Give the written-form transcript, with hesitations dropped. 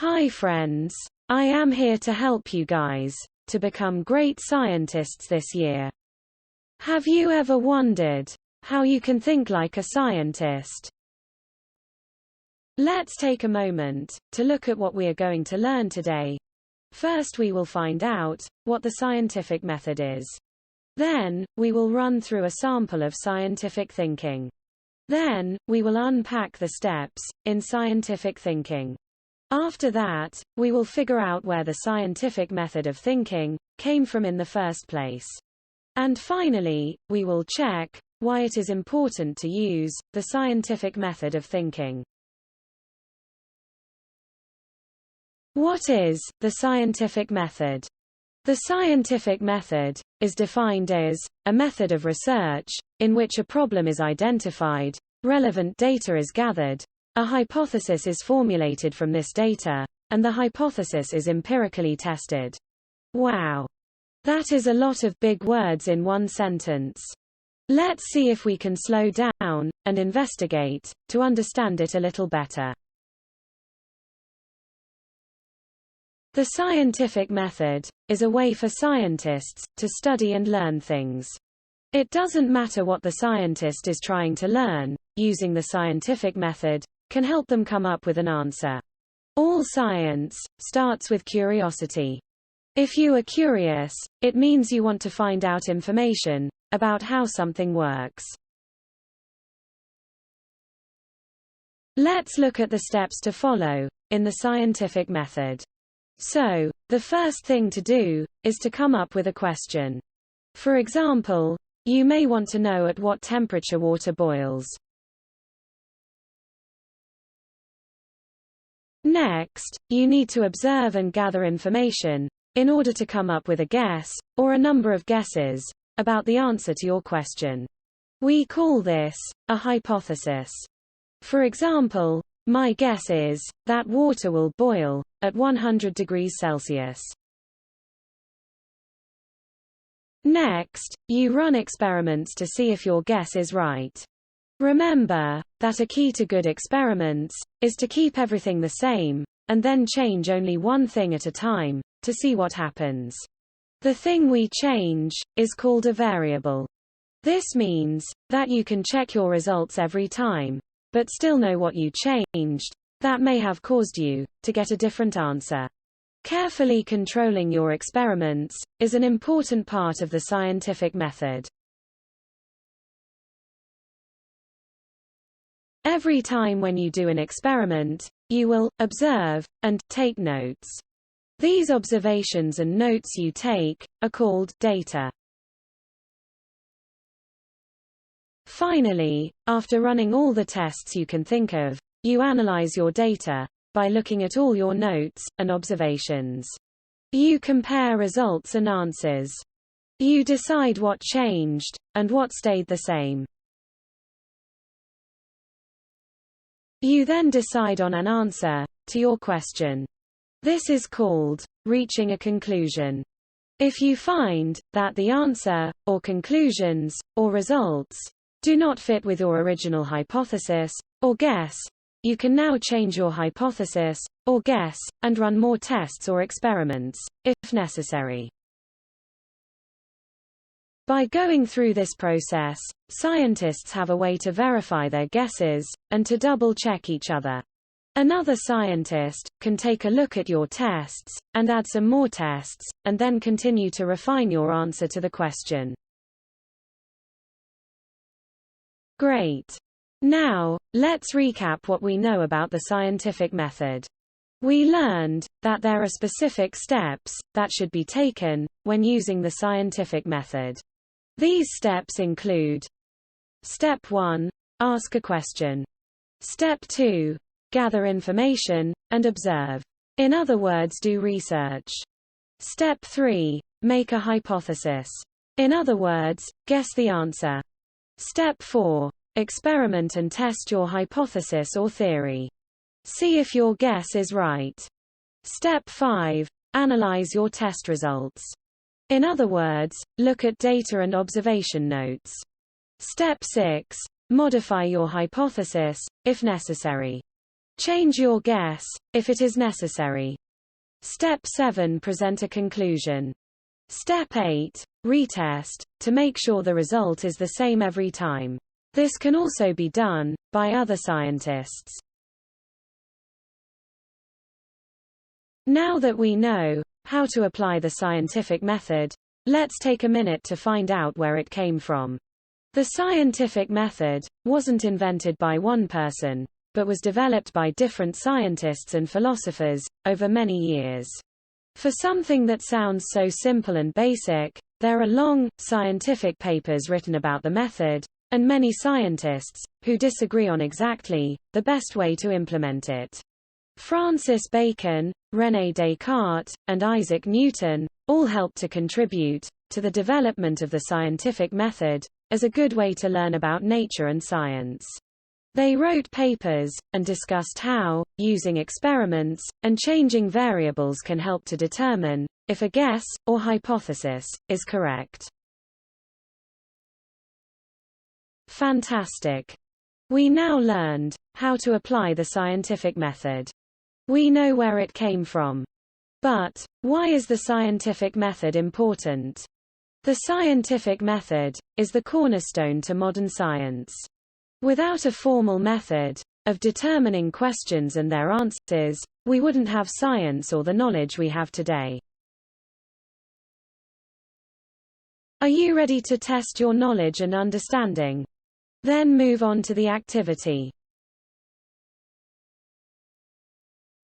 Hi friends, I am here to help you guys to become great scientists this year. Have you ever wondered how you can think like a scientist? Let's take a moment to look at what we are going to learn today. First, we will find out what the scientific method is. Then, we will run through a sample of scientific thinking. Then, we will unpack the steps in scientific thinking. After that, we will figure out where the scientific method of thinking came from in the first place. And finally, we will check why it is important to use the scientific method of thinking. What is the scientific method? The scientific method is defined as a method of research in which a problem is identified, relevant data is gathered, a hypothesis is formulated from this data, and the hypothesis is empirically tested. Wow! That is a lot of big words in one sentence. Let's see if we can slow down and investigate to understand it a little better. The scientific method is a way for scientists to study and learn things. It doesn't matter what the scientist is trying to learn, using the scientific method can help them come up with an answer. All science starts with curiosity. If you are curious, it means you want to find out information about how something works. Let's look at the steps to follow in the scientific method. So, the first thing to do is to come up with a question. For example, you may want to know at what temperature water boils. Next, you need to observe and gather information in order to come up with a guess, or a number of guesses, about the answer to your question. We call this a hypothesis. For example, my guess is that water will boil at 100 degrees Celsius. Next, you run experiments to see if your guess is right. Remember that a key to good experiments is to keep everything the same, and then change only one thing at a time, to see what happens. The thing we change is called a variable. This means that you can check your results every time, but still know what you changed that may have caused you to get a different answer. Carefully controlling your experiments is an important part of the scientific method. Every time when you do an experiment, you will observe and take notes. These observations and notes you take are called data. Finally, after running all the tests you can think of, you analyze your data by looking at all your notes and observations. You compare results and answers. You decide what changed and what stayed the same. You then decide on an answer to your question. This is called reaching a conclusion. If you find that the answer, or conclusions, or results, do not fit with your original hypothesis, or guess, you can now change your hypothesis, or guess, and run more tests or experiments, if necessary. By going through this process, scientists have a way to verify their guesses, and to double-check each other. Another scientist can take a look at your tests, and add some more tests, and then continue to refine your answer to the question. Great! Now, let's recap what we know about the scientific method. We learned that there are specific steps that should be taken when using the scientific method. These steps include: Step 1. Ask a question. Step 2. Gather information and observe. In other words, do research. Step 3. Make a hypothesis. In other words, guess the answer. Step 4. Experiment and test your hypothesis or theory. See if your guess is right. Step 5. Analyze your test results. In other words, look at data and observation notes. Step 6. Modify your hypothesis, if necessary. Change your guess, if it is necessary. Step 7. Present a conclusion. Step 8. Retest, to make sure the result is the same every time. This can also be done by other scientists. Now that we know how to apply the scientific method, let's take a minute to find out where it came from. The scientific method wasn't invented by one person, but was developed by different scientists and philosophers over many years. For something that sounds so simple and basic, there are long, scientific papers written about the method, and many scientists who disagree on exactly the best way to implement it. Francis Bacon, René Descartes, and Isaac Newton all helped to contribute to the development of the scientific method as a good way to learn about nature and science. They wrote papers and discussed how, using experiments and changing variables can help to determine if a guess or hypothesis is correct. Fantastic! We now learned how to apply the scientific method. We know where it came from. But why is the scientific method important? The scientific method is the cornerstone to modern science. Without a formal method of determining questions and their answers, we wouldn't have science or the knowledge we have today. Are you ready to test your knowledge and understanding? Then move on to the activity.